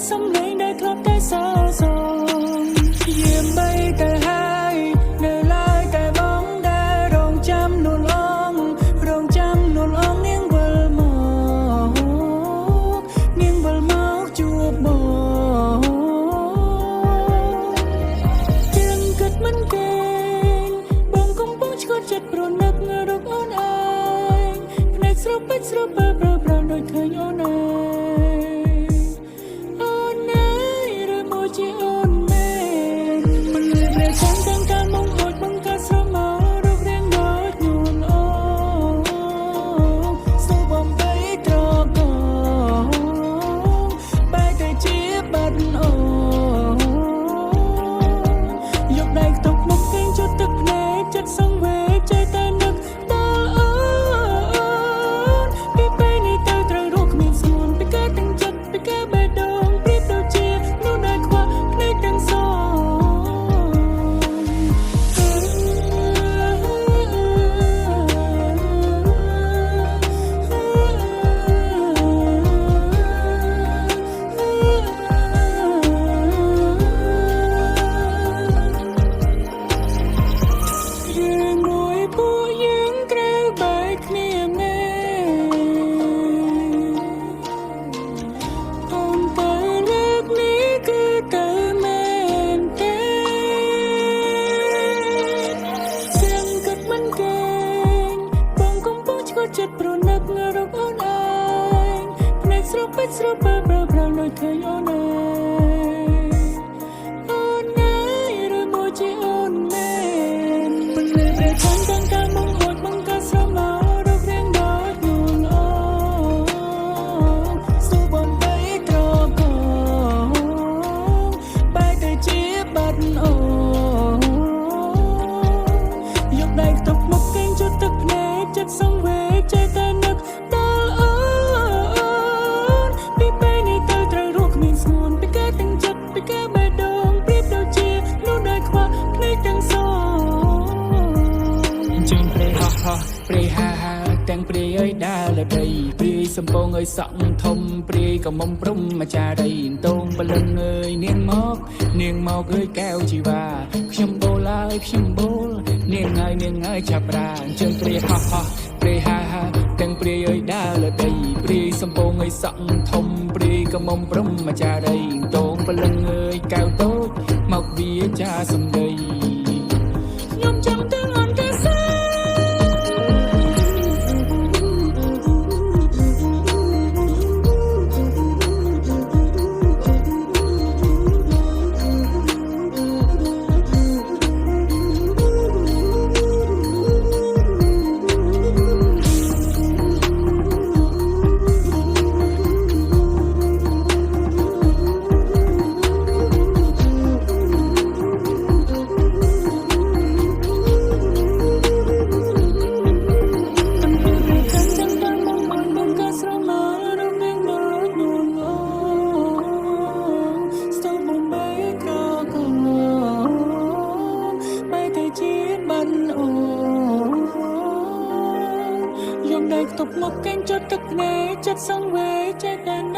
សំឡេងដែលធ្លាប់តែសរសើរយាមបីតែហើយនៅឡើយតែបងដែលរងចាំនួនអងរងចាំនួនអងនាងវិលមកជួបបងទាំងគិតមិនគេងបងកំពុងឆ្កត់ចិត្តប្រណិតរកអូនឯងភ្នែកស្រពេចស្រពើប្រប្រៅដូចឃើញអូនឯងចិត្តប្រណិតរកអូនឯងភ្នែកស្រពេចស្រពើប្រប្រៅដូចឃើញអូនឯងអូនឯងឬមួយជាអូនមែនមិនលឺតែខាងទាំងការមកហួចបង្កើតស្រមោលរករៀងដូចនួនអងសូបំបីត្រកងបែកទៅជាបាត់អូយកដៃខ្ទប់មកកេងជុតទឹកភ្នែកចិត្តសង្វេព្រាយហាទាំងព្រាយអើយដើរលើដីព្រាយសំពងអើយសក់ធំព្រាយក៏មុំព្រំអាចារ្យតងបលឹងអើយនាងមកអើយកែវជីវ៉ាខ្ញុំបូលហើយខ្ញុំបូលនាងហើយចាប់ប្រាអញ្ចឹងព្រាយព្រាយហាទាំងព្រាយអើយដើរលើដីព្រាយសំពងអើយសក់ធំព្រាយក៏មុំព្រំអាចារ្យតងបលឹងអើយកែវតូចមកវាចាសំដីខ្ញុំចង់ទៅអន្តរសាយកដៃខ្ទប់មកកេងជត់ទឹកភ្នែកចិត្តសង្វេចេះតែ